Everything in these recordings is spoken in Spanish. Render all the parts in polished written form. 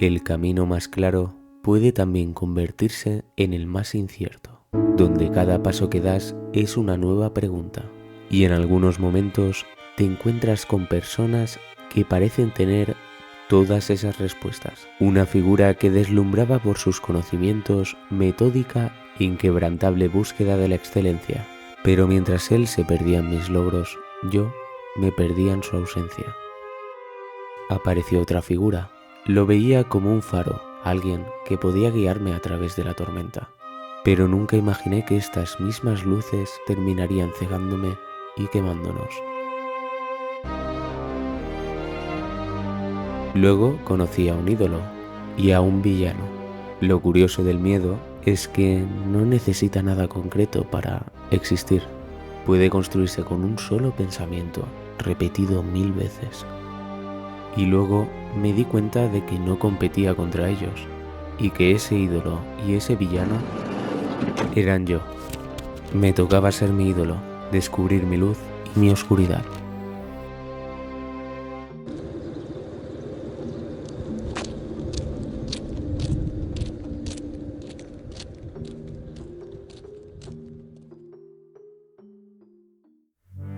El camino más claro puede también convertirse en el más incierto, donde cada paso que das es una nueva pregunta. Y en algunos momentos te encuentras con personas que parecen tener todas esas respuestas. Una figura que deslumbraba por sus conocimientos, metódica e inquebrantable búsqueda de la excelencia. Pero mientras él se perdía en mis logros, yo me perdía en su ausencia. Apareció otra figura. Lo veía como un faro, alguien que podía guiarme a través de la tormenta. Pero nunca imaginé que estas mismas luces terminarían cegándome y quemándonos. Luego conocí a un ídolo y a un villano. Lo curioso del miedo es que no necesita nada concreto para existir. Puede construirse con un solo pensamiento, repetido 1000 veces. Y luego me di cuenta de que no competía contra ellos, y que ese ídolo y ese villano eran yo. Me tocaba ser mi ídolo, descubrir mi luz y mi oscuridad.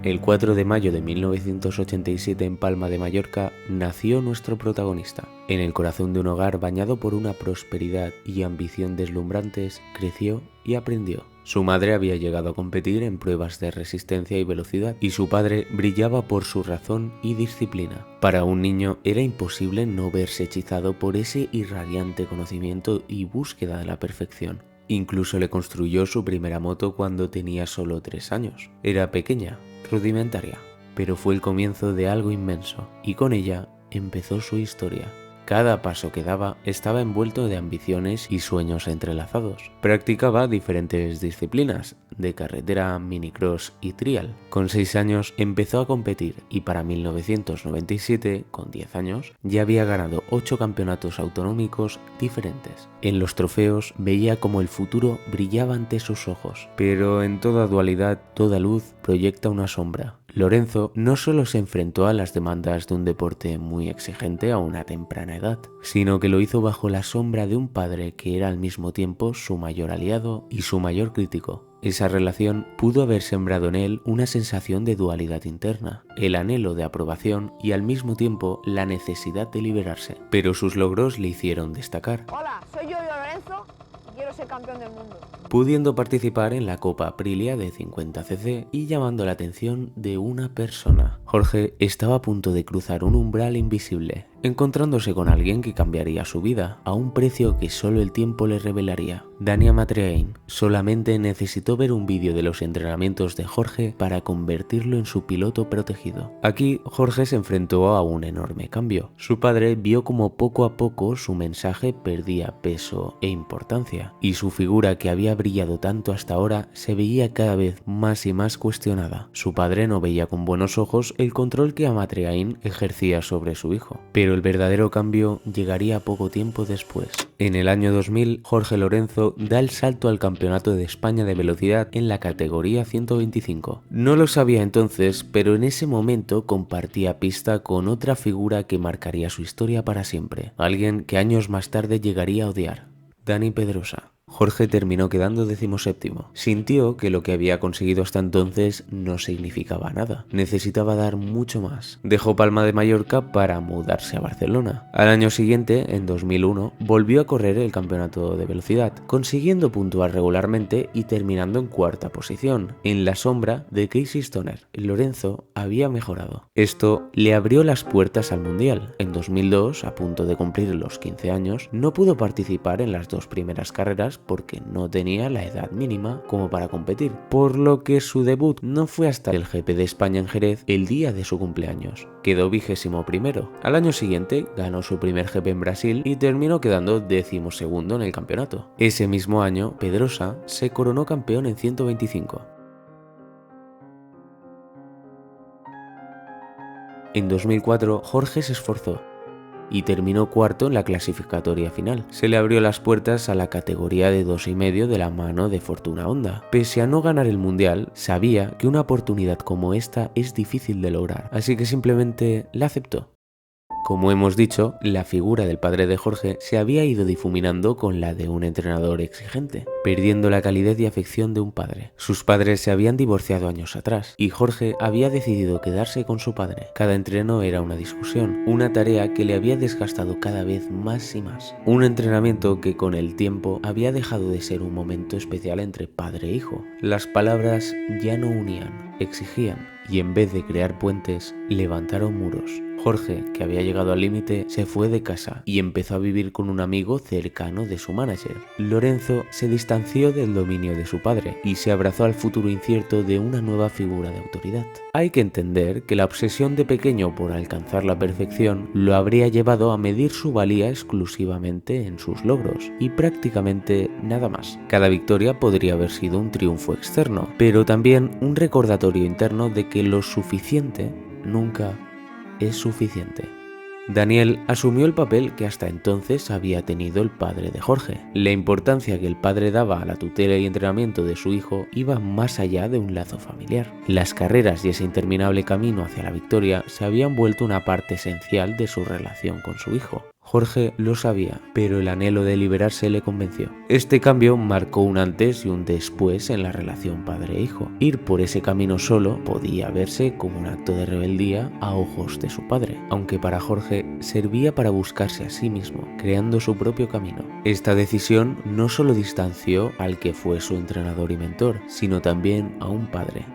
El 4 de mayo de 1987 en Palma de Mallorca nació nuestro protagonista. En el corazón de un hogar bañado por una prosperidad y ambición deslumbrantes, creció y aprendió. Su madre había llegado a competir en pruebas de resistencia y velocidad y su padre brillaba por su razón y disciplina. Para un niño era imposible no verse hechizado por ese irradiante conocimiento y búsqueda de la perfección. Incluso le construyó su primera moto cuando tenía solo 3 años. Era pequeña, rudimentaria, pero fue el comienzo de algo inmenso, y con ella empezó su historia. Cada paso que daba estaba envuelto de ambiciones y sueños entrelazados. Practicaba diferentes disciplinas, de carretera, minicross y trial. Con 6 años empezó a competir y para 1997, con 10 años, ya había ganado 8 campeonatos autonómicos diferentes. En los trofeos veía como el futuro brillaba ante sus ojos, pero en toda dualidad, toda luz proyecta una sombra. Lorenzo no solo se enfrentó a las demandas de un deporte muy exigente a una temprana edad, sino que lo hizo bajo la sombra de un padre que era al mismo tiempo su mayor aliado y su mayor crítico. Esa relación pudo haber sembrado en él una sensación de dualidad interna, el anhelo de aprobación y al mismo tiempo la necesidad de liberarse. Pero sus logros le hicieron destacar. Hola, soy yo, Lorenzo, y quiero ser campeón del mundo. Pudiendo participar en la Copa Aprilia de 50cc y llamando la atención de una persona. Jorge estaba a punto de cruzar un umbral invisible, encontrándose con alguien que cambiaría su vida a un precio que solo el tiempo le revelaría. Dani Amatrein solamente necesitó ver un vídeo de los entrenamientos de Jorge para convertirlo en su piloto protegido. Aquí Jorge se enfrentó a un enorme cambio. Su padre vio como poco a poco su mensaje perdía peso e importancia, y su figura que había brillado tanto hasta ahora se veía cada vez más y más cuestionada. Su padre no veía con buenos ojos el control que Amatrein ejercía sobre su hijo, pero el verdadero cambio llegaría poco tiempo después. En el año 2000, Jorge Lorenzo da el salto al Campeonato de España de Velocidad en la categoría 125. No lo sabía entonces, pero en ese momento compartía pista con otra figura que marcaría su historia para siempre, alguien que años más tarde llegaría a odiar, Dani Pedrosa. Jorge terminó quedando 17º. Sintió que lo que había conseguido hasta entonces no significaba nada. Necesitaba dar mucho más. Dejó Palma de Mallorca para mudarse a Barcelona. Al año siguiente, en 2001, volvió a correr el campeonato de velocidad, consiguiendo puntuar regularmente y terminando en 4ª posición, en la sombra de Casey Stoner. Lorenzo había mejorado. Esto le abrió las puertas al Mundial. En 2002, a punto de cumplir los 15 años, no pudo participar en las 2 primeras carreras porque no tenía la edad mínima como para competir, por lo que su debut no fue hasta el GP de España en Jerez el día de su cumpleaños. Quedó 21º. Al año siguiente ganó su primer GP en Brasil y terminó quedando 12º en el campeonato. Ese mismo año, Pedrosa se coronó campeón en 125. En 2004, Jorge se esforzó y terminó 4º en la clasificatoria final. Se le abrió las puertas a la categoría de 2,5 de la mano de Fortuna Honda. Pese a no ganar el mundial, sabía que una oportunidad como esta es difícil de lograr, así que simplemente la aceptó. Como hemos dicho, la figura del padre de Jorge se había ido difuminando con la de un entrenador exigente, perdiendo la calidez y afección de un padre. Sus padres se habían divorciado años atrás y Jorge había decidido quedarse con su padre. Cada entreno era una discusión, una tarea que le había desgastado cada vez más y más. Un entrenamiento que con el tiempo había dejado de ser un momento especial entre padre e hijo. Las palabras ya no unían, exigían, y en vez de crear puentes, levantaron muros. Jorge, que había llegado al límite, se fue de casa y empezó a vivir con un amigo cercano de su manager. Lorenzo se distanció del dominio de su padre y se abrazó al futuro incierto de una nueva figura de autoridad. Hay que entender que la obsesión de pequeño por alcanzar la perfección lo habría llevado a medir su valía exclusivamente en sus logros y prácticamente nada más. Cada victoria podría haber sido un triunfo externo, pero también un recordatorio interno de que lo suficiente nunca es suficiente. Daniel asumió el papel que hasta entonces había tenido el padre de Jorge. La importancia que el padre daba a la tutela y entrenamiento de su hijo iba más allá de un lazo familiar. Las carreras y ese interminable camino hacia la victoria se habían vuelto una parte esencial de su relación con su hijo. Jorge lo sabía, pero el anhelo de liberarse le convenció. Este cambio marcó un antes y un después en la relación padre-hijo. Ir por ese camino solo podía verse como un acto de rebeldía a ojos de su padre, aunque para Jorge servía para buscarse a sí mismo, creando su propio camino. Esta decisión no solo distanció al que fue su entrenador y mentor, sino también a un padre.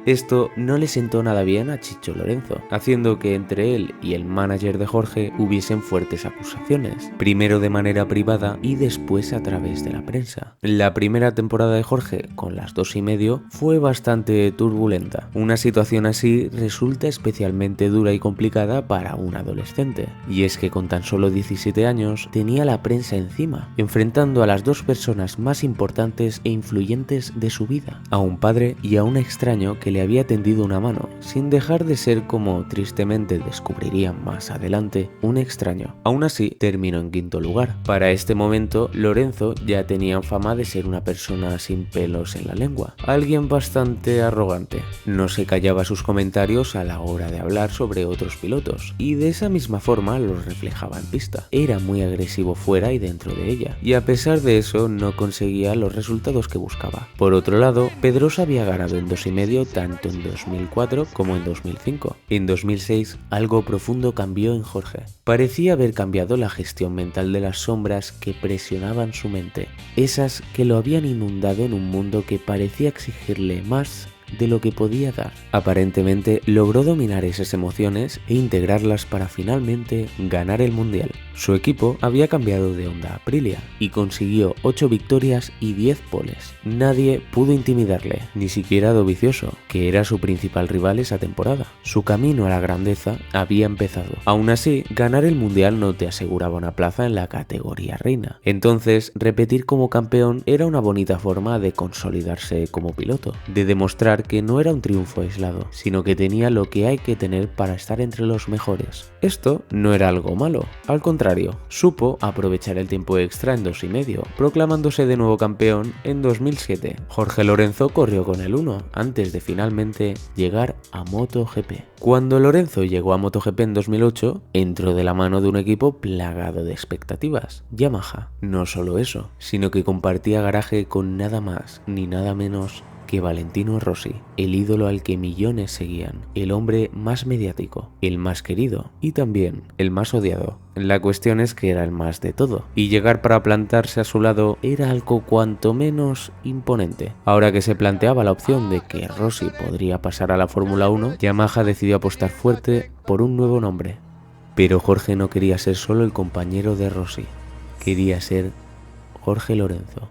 Esto no le sentó nada bien a Chicho Lorenzo, haciendo que entre él y el manager de Jorge hubiesen fuertes acusaciones, primero de manera privada y después a través de la prensa. La primera temporada de Jorge, con las 2,5, fue bastante turbulenta. Una situación así resulta especialmente dura y complicada para un adolescente, y es que con tan solo 17 años tenía la prensa encima, enfrentando a las dos personas más importantes e influyentes de su vida, a un padre y a un extraño que le había tendido una mano, sin dejar de ser, como tristemente descubrirían más adelante, un extraño. Aún así, terminó en 5º lugar. Para este momento, Lorenzo ya tenía fama de ser una persona sin pelos en la lengua, alguien bastante arrogante. No se callaba sus comentarios a la hora de hablar sobre otros pilotos, y de esa misma forma los reflejaba en pista. Era muy agresivo fuera y dentro de ella, y a pesar de eso no conseguía los resultados que buscaba. Por otro lado, Pedrosa había ganado en 2,5 tanto en 2004 como en 2005. En 2006, algo profundo cambió en Jorge. Parecía haber cambiado la gestión mental de las sombras que presionaban su mente, esas que lo habían inundado en un mundo que parecía exigirle más de lo que podía dar. Aparentemente logró dominar esas emociones e integrarlas para finalmente ganar el mundial. Su equipo había cambiado de Honda a Aprilia y consiguió 8 victorias y 10 poles. Nadie pudo intimidarle, ni siquiera Dovizioso, que era su principal rival esa temporada. Su camino a la grandeza había empezado. Aún así, ganar el mundial no te aseguraba una plaza en la categoría reina. Entonces, repetir como campeón era una bonita forma de consolidarse como piloto, de demostrar que no era un triunfo aislado, sino que tenía lo que hay que tener para estar entre los mejores. Esto no era algo malo, al contrario, supo aprovechar el tiempo extra en 2,5, proclamándose de nuevo campeón en 2007. Jorge Lorenzo corrió con el 1, antes de finalmente llegar a MotoGP. Cuando Lorenzo llegó a MotoGP en 2008, entró de la mano de un equipo plagado de expectativas, Yamaha. No solo eso, sino que compartía garaje con nada más ni nada menos que Valentino Rossi, el ídolo al que millones seguían, el hombre más mediático, el más querido y también el más odiado. La cuestión es que era el más de todo, y llegar para plantarse a su lado era algo cuanto menos imponente. Ahora que se planteaba la opción de que Rossi podría pasar a la Fórmula 1, Yamaha decidió apostar fuerte por un nuevo nombre. Pero Jorge no quería ser solo el compañero de Rossi, quería ser Jorge Lorenzo.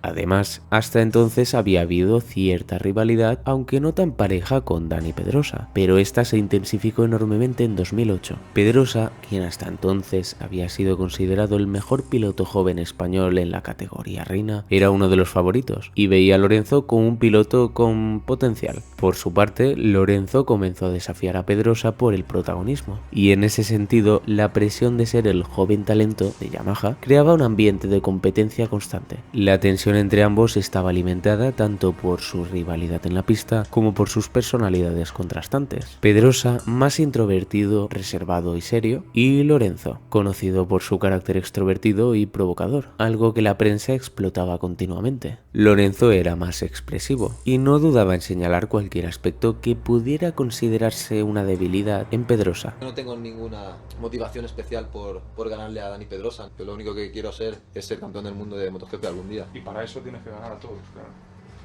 Además, hasta entonces había habido cierta rivalidad, aunque no tan pareja, con Dani Pedrosa, pero esta se intensificó enormemente en 2008. Pedrosa, quien hasta entonces había sido considerado el mejor piloto joven español en la categoría reina, era uno de los favoritos, y veía a Lorenzo como un piloto con potencial. Por su parte, Lorenzo comenzó a desafiar a Pedrosa por el protagonismo, y en ese sentido, la presión de ser el joven talento de Yamaha creaba un ambiente de competencia constante. La tensión tensión entre ambos estaba alimentada tanto por su rivalidad en la pista como por sus personalidades contrastantes. Pedrosa, más introvertido, reservado y serio, y Lorenzo, conocido por su carácter extrovertido y provocador, algo que la prensa explotaba continuamente. Lorenzo era más expresivo y no dudaba en señalar cualquier aspecto que pudiera considerarse una debilidad en Pedrosa. No tengo ninguna motivación especial por ganarle a Dani Pedrosa. Yo lo único que quiero hacer es ser campeón del mundo de MotoGP algún día. Y para eso tienes que ganar a todos, claro.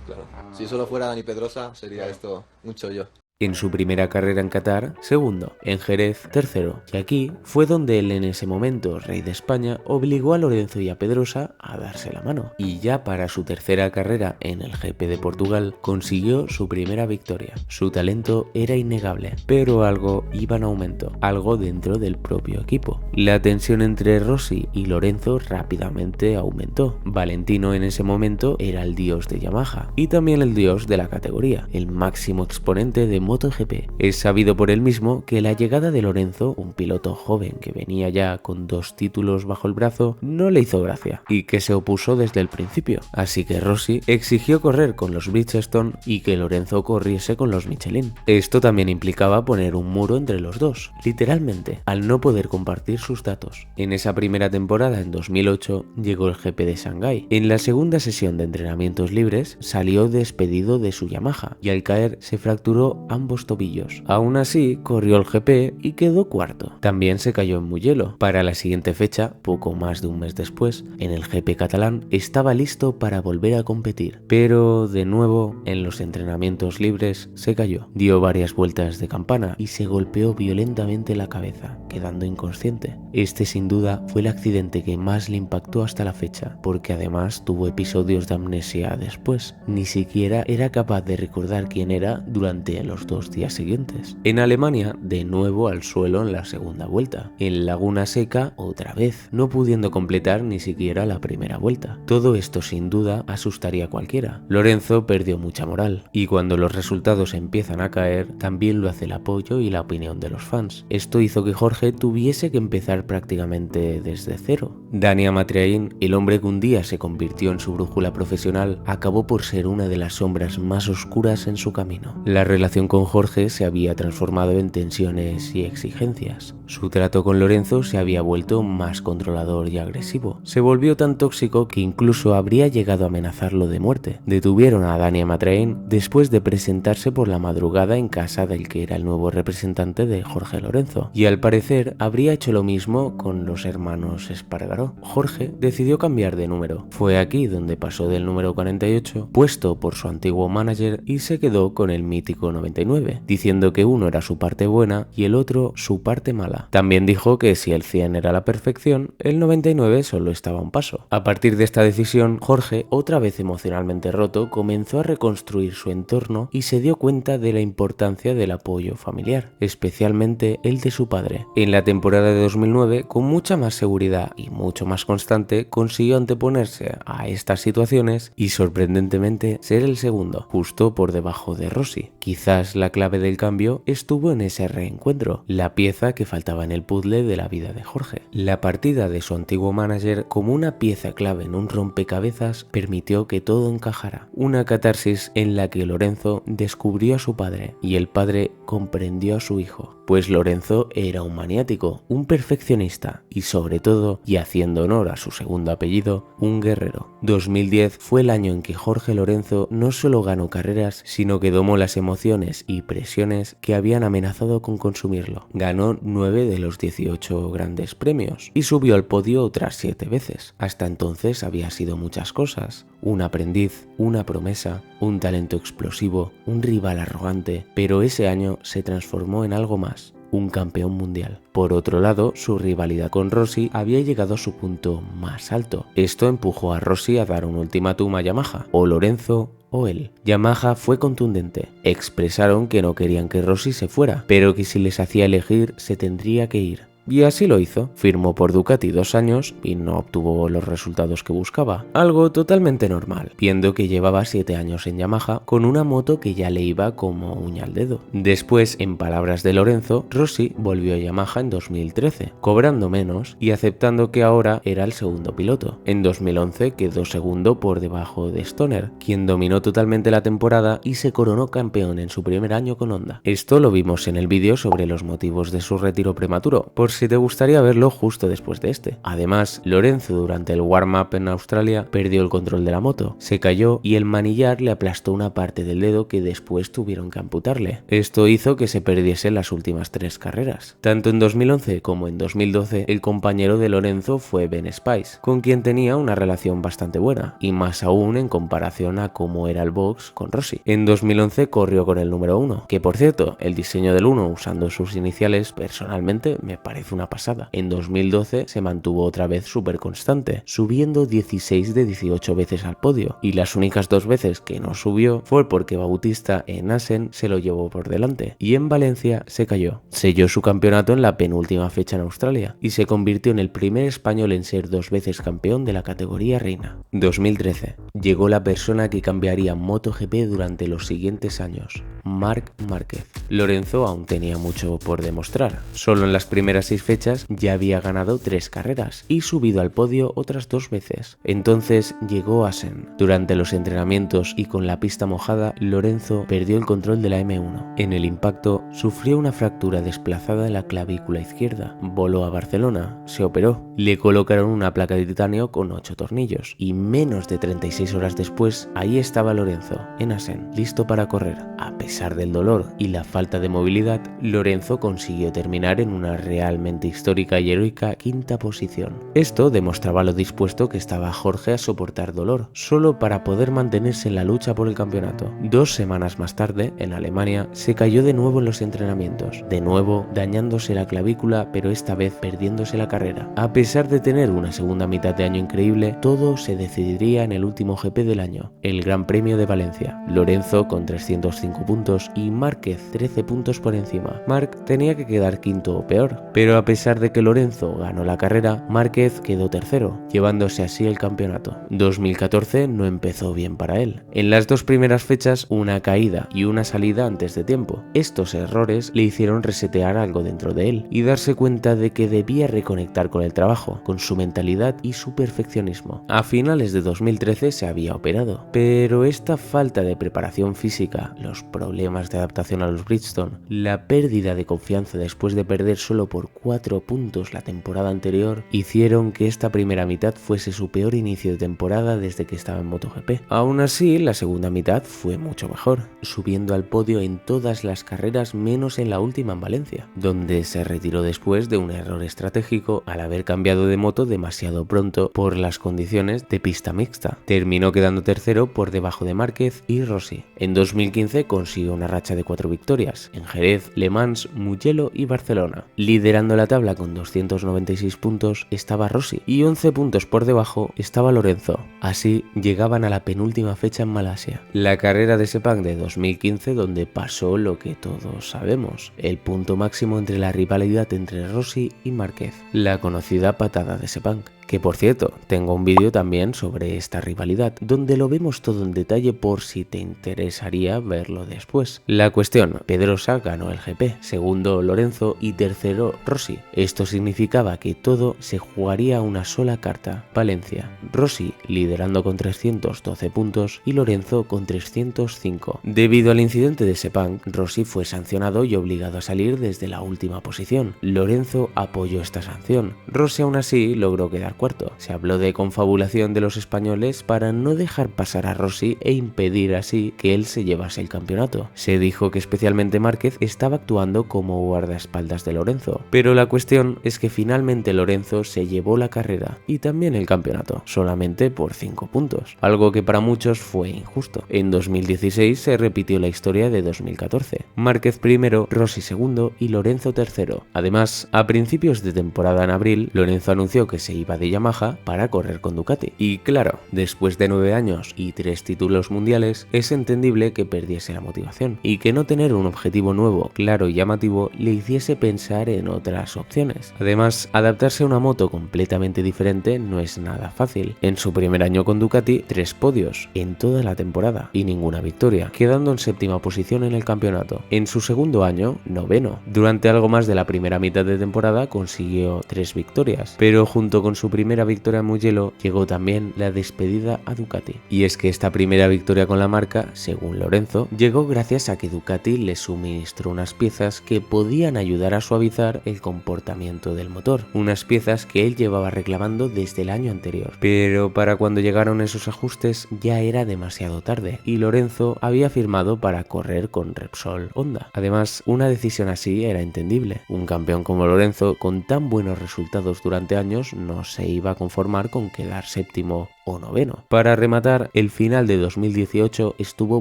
Claro. Si solo fuera Dani Pedrosa sería esto un chollo. En su primera carrera en Qatar, segundo, en Jerez, tercero, y aquí fue donde él, en ese momento rey de España, obligó a Lorenzo y a Pedrosa a darse la mano. Y ya para su tercera carrera en el GP de Portugal, consiguió su primera victoria. Su talento era innegable, pero algo iba en aumento, algo dentro del propio equipo. La tensión entre Rossi y Lorenzo rápidamente aumentó. Valentino en ese momento era el dios de Yamaha y también el dios de la categoría, el máximo exponente de MotoGP. Es sabido por él mismo que la llegada de Lorenzo, un piloto joven que venía ya con 2 títulos bajo el brazo, no le hizo gracia y que se opuso desde el principio. Así que Rossi exigió correr con los Bridgestone y que Lorenzo corriese con los Michelin. Esto también implicaba poner un muro entre los dos, literalmente, al no poder compartir sus datos. En esa primera temporada, en 2008, llegó el GP de Shanghái. En la segunda sesión de entrenamientos libres salió despedido de su Yamaha y al caer se fracturó ambos tobillos. Aún así, corrió el GP y quedó cuarto. También se cayó en Mugello. Para la siguiente fecha, poco más de un mes después, en el GP catalán, estaba listo para volver a competir, pero de nuevo, en los entrenamientos libres, se cayó. Dio varias vueltas de campana y se golpeó violentamente la cabeza, quedando inconsciente. Este sin duda fue el accidente que más le impactó hasta la fecha, porque además tuvo episodios de amnesia después. Ni siquiera era capaz de recordar quién era durante los 2 días siguientes. En Alemania, de nuevo al suelo en la segunda vuelta. En Laguna Seca, otra vez, no pudiendo completar ni siquiera la primera vuelta. Todo esto sin duda asustaría a cualquiera. Lorenzo perdió mucha moral, y cuando los resultados empiezan a caer, también lo hace el apoyo y la opinión de los fans. Esto hizo que Jorge tuviese que empezar prácticamente desde cero. Dani Amatrein, el hombre que un día se convirtió en su brújula profesional, acabó por ser una de las sombras más oscuras en su camino. La relación con Jorge se había transformado en tensiones y exigencias. Su trato con Lorenzo se había vuelto más controlador y agresivo. Se volvió tan tóxico que incluso habría llegado a amenazarlo de muerte. Detuvieron a Dani Amatrein después de presentarse por la madrugada en casa del que era el nuevo representante de Jorge Lorenzo, y al parecer habría hecho lo mismo con los hermanos Espargaró. Jorge decidió cambiar de número. Fue aquí donde pasó del número 48, puesto por su antiguo manager, y se quedó con el mítico 99, diciendo que uno era su parte buena y el otro su parte mala. También dijo que si el 100 era la perfección, el 99 solo estaba a un paso. A partir de esta decisión, Jorge, otra vez emocionalmente roto, comenzó a reconstruir su entorno y se dio cuenta de la importancia del apoyo familiar, especialmente el de su padre. En la temporada de 2009, con mucha más seguridad y mucho más constante, consiguió anteponerse a estas situaciones y sorprendentemente ser el segundo, justo por debajo de Rossi. Quizás la clave del cambio estuvo en ese reencuentro, la pieza que faltaba en el puzzle de la vida de Jorge. La partida de su antiguo manager como una pieza clave en un rompecabezas permitió que todo encajara. Una catarsis en la que Lorenzo descubrió a su padre y el padre comprendió a su hijo. Pues Lorenzo era un maniático, un perfeccionista y sobre todo, y haciendo honor a su segundo apellido, un guerrero. 2010 fue el año en que Jorge Lorenzo no solo ganó carreras, sino que domó las emociones y presiones que habían amenazado con consumirlo. Ganó 9 de los 18 grandes premios y subió al podio otras 7 veces. Hasta entonces había sido muchas cosas: un aprendiz, una promesa, un talento explosivo, un rival arrogante, pero ese año se transformó en algo más: un campeón mundial. Por otro lado, su rivalidad con Rossi había llegado a su punto más alto. Esto empujó a Rossi a dar un ultimátum a Yamaha: o Lorenzo o él. Yamaha fue contundente. Expresaron que no querían que Rossi se fuera, pero que si les hacía elegir se tendría que ir. Y así lo hizo. Firmó por Ducati 2 años y no obtuvo los resultados que buscaba. Algo totalmente normal, viendo que llevaba 7 años en Yamaha con una moto que ya le iba como uña al dedo. Después, en palabras de Lorenzo, Rossi volvió a Yamaha en 2013, cobrando menos y aceptando que ahora era el segundo piloto. En 2011 quedó segundo por debajo de Stoner, quien dominó totalmente la temporada y se coronó campeón en su primer año con Honda. Esto lo vimos en el vídeo sobre los motivos de su retiro prematuro, por si te gustaría verlo justo después de este. Además, Lorenzo durante el warm-up en Australia perdió el control de la moto, se cayó y el manillar le aplastó una parte del dedo que después tuvieron que amputarle. Esto hizo que se perdiese las últimas 3 carreras. Tanto en 2011 como en 2012 el compañero de Lorenzo fue Ben Spice, con quien tenía una relación bastante buena, y más aún en comparación a cómo era el box con Rossi. En 2011 corrió con el número 1, que por cierto, el diseño del 1 usando sus iniciales personalmente me parece una pasada. En 2012 se mantuvo otra vez súper constante, subiendo 16 de 18 veces al podio, y las únicas 2 veces que no subió fue porque Bautista en Assen se lo llevó por delante y en Valencia se cayó. Selló su campeonato en la penúltima fecha en Australia y se convirtió en el primer español en ser 2 veces campeón de la categoría reina. 2013. Llegó la persona que cambiaría MotoGP durante los siguientes años, Marc Márquez. Lorenzo aún tenía mucho por demostrar. Solo en las primeras 6 fechas ya había ganado 3 carreras y subido al podio otras 2 veces. Entonces llegó Assen. Durante los entrenamientos y con la pista mojada, Lorenzo perdió el control de la M1. En el impacto sufrió una fractura desplazada en la clavícula izquierda. Voló a Barcelona, se operó, le colocaron una placa de titanio con 8 tornillos y menos de 36 horas después, ahí estaba Lorenzo, en Assen, listo para correr. A pesar del dolor y la falta de movilidad, Lorenzo consiguió terminar en una realmente histórica y heroica 5ª posición. Esto demostraba lo dispuesto que estaba Jorge a soportar dolor, solo para poder mantenerse en la lucha por el campeonato. 2 semanas más tarde, en Alemania, se cayó de nuevo en los entrenamientos, de nuevo dañándose la clavícula, pero esta vez perdiéndose la carrera. A pesar de tener una segunda mitad de año increíble, todo se decidiría en el último GP del año, el Gran Premio de Valencia. Lorenzo con 305 puntos y Márquez 13 puntos por encima. Marc tenía que quedar quinto o peor, pero a pesar de que Lorenzo ganó la carrera, Márquez quedó tercero, llevándose así el campeonato. 2014 no empezó bien para él. En las 2 primeras fechas, una caída y una salida antes de tiempo. Estos errores le hicieron resetear algo dentro de él y darse cuenta de que debía reconectar con el trabajo, con su mentalidad y su perfeccionismo. A finales de 2013 se había operado, pero esta falta de preparación física, los problemas de adaptación a los Bridgestone, la pérdida de confianza después de perder solo por 4 puntos la temporada anterior, hicieron que esta primera mitad fuese su peor inicio de temporada desde que estaba en MotoGP. Aún así, la segunda mitad fue mucho mejor, subiendo al podio en todas las carreras menos en la última en Valencia, donde se retiró después de un error estratégico al haber cambiado de moto demasiado pronto por las condiciones de pista mixta. Terminó quedando tercero por debajo de Márquez y Rossi. En 2015 consiguió una racha de 4 victorias, en Jerez, Le Mans, Mugello y Barcelona. Liderando la tabla con 296 puntos estaba Rossi y 11 puntos por debajo estaba Lorenzo. Así llegaban a la penúltima fecha en Malasia, la carrera de Sepang de 2015, donde pasó lo que todos sabemos, el punto máximo entre la rivalidad entre Rossi y Márquez, la conocida patada de Sepang. Que por cierto, tengo un vídeo también sobre esta rivalidad, donde lo vemos todo en detalle por si te interesaría verlo después. La cuestión, Pedrosa ganó el GP, segundo Lorenzo y tercero Rossi. Esto significaba que todo se jugaría a una sola carta, Valencia. Rossi liderando con 312 puntos y Lorenzo con 305. Debido al incidente de Sepang, Rossi fue sancionado y obligado a salir desde la última posición. Lorenzo apoyó esta sanción. Rossi aún así logró quedar cuarto. Se habló de confabulación de los españoles para no dejar pasar a Rossi e impedir así que él se llevase el campeonato. Se dijo que especialmente Márquez estaba actuando como guardaespaldas de Lorenzo, pero la cuestión es que finalmente Lorenzo se llevó la carrera y también el campeonato, solamente por 5 puntos, algo que para muchos fue injusto. En 2016 se repitió la historia de 2014, Márquez primero, Rossi segundo y Lorenzo tercero. Además, a principios de temporada en abril, Lorenzo anunció que se iba de de Yamaha para correr con Ducati. Y claro, después de 9 años y 3 títulos mundiales, es entendible que perdiese la motivación y que no tener un objetivo nuevo, claro y llamativo le hiciese pensar en otras opciones. Además, adaptarse a una moto completamente diferente no es nada fácil. En su primer año con Ducati, 3 podios en toda la temporada y ninguna victoria, quedando en séptima posición en el campeonato. En su segundo año, noveno. Durante algo más de la primera mitad de temporada consiguió 3 victorias, pero junto con su primera victoria en Mugello llegó también la despedida a Ducati. Y es que esta primera victoria con la marca, según Lorenzo, llegó gracias a que Ducati le suministró unas piezas que podían ayudar a suavizar el comportamiento del motor, unas piezas que él llevaba reclamando desde el año anterior. Pero para cuando llegaron esos ajustes ya era demasiado tarde y Lorenzo había firmado para correr con Repsol Honda. Además, una decisión así era entendible. Un campeón como Lorenzo, con tan buenos resultados durante años, no se iba a conformar con quedar séptimo o noveno. Para rematar, el final de 2018 estuvo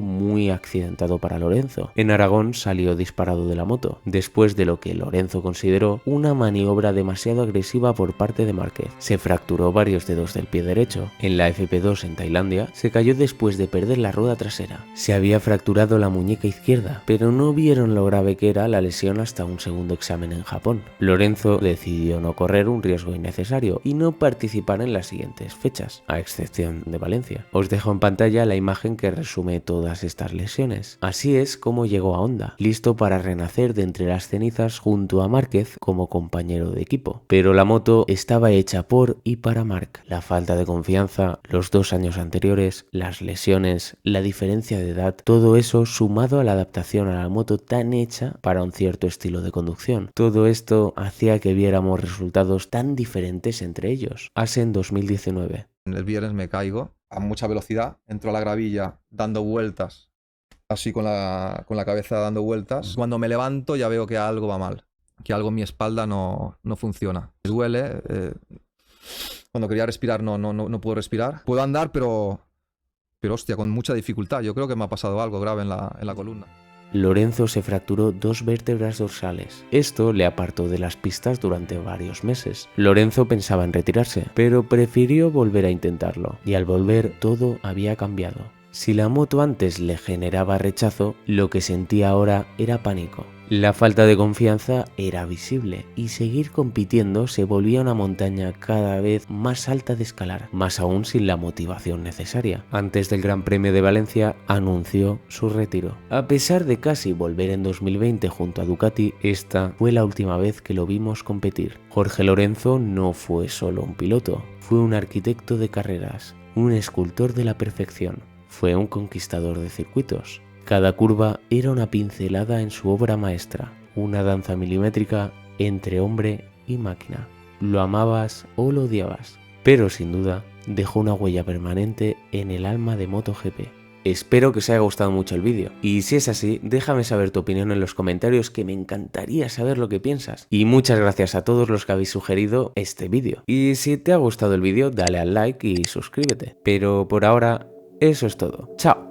muy accidentado para Lorenzo. En Aragón salió disparado de la moto, después de lo que Lorenzo consideró una maniobra demasiado agresiva por parte de Márquez. Se fracturó varios dedos del pie derecho. En la FP2 en Tailandia, se cayó después de perder la rueda trasera. Se había fracturado la muñeca izquierda, pero no vieron lo grave que era la lesión hasta un segundo examen en Japón. Lorenzo decidió no correr un riesgo innecesario y no participar en las siguientes fechas, a excepción de Valencia. Os dejo en pantalla la imagen que resume todas estas lesiones. Así es como llegó a Honda, listo para renacer de entre las cenizas junto a Márquez como compañero de equipo. Pero la moto estaba hecha por y para Marc. La falta de confianza, los 2 años anteriores, las lesiones, la diferencia de edad, todo eso sumado a la adaptación a la moto tan hecha para un cierto estilo de conducción. Todo esto hacía que viéramos resultados tan diferentes entre ellos. Asen 2019. El viernes me caigo a mucha velocidad, entro a la gravilla dando vueltas, así con la cabeza dando vueltas. Cuando me levanto ya veo que algo va mal, que algo en mi espalda no funciona. Me duele, cuando quería respirar no puedo respirar. Puedo andar, pero hostia, con mucha dificultad. Yo creo que me ha pasado algo grave en la columna. Lorenzo se fracturó 2 vértebras dorsales. Esto le apartó de las pistas durante varios meses. Lorenzo pensaba en retirarse, pero prefirió volver a intentarlo, y al volver todo había cambiado. Si la moto antes le generaba rechazo, lo que sentía ahora era pánico. La falta de confianza era visible y seguir compitiendo se volvía una montaña cada vez más alta de escalar, más aún sin la motivación necesaria. Antes del Gran Premio de Valencia anunció su retiro. A pesar de casi volver en 2020 junto a Ducati, esta fue la última vez que lo vimos competir. Jorge Lorenzo no fue solo un piloto, fue un arquitecto de carreras, un escultor de la perfección, fue un conquistador de circuitos. Cada curva era una pincelada en su obra maestra, una danza milimétrica entre hombre y máquina. Lo amabas o lo odiabas, pero sin duda dejó una huella permanente en el alma de MotoGP. Espero que os haya gustado mucho el vídeo, y si es así, déjame saber tu opinión en los comentarios, que me encantaría saber lo que piensas. Y muchas gracias a todos los que habéis sugerido este vídeo. Y si te ha gustado el vídeo, dale al like y suscríbete. Pero por ahora, eso es todo. ¡Chao!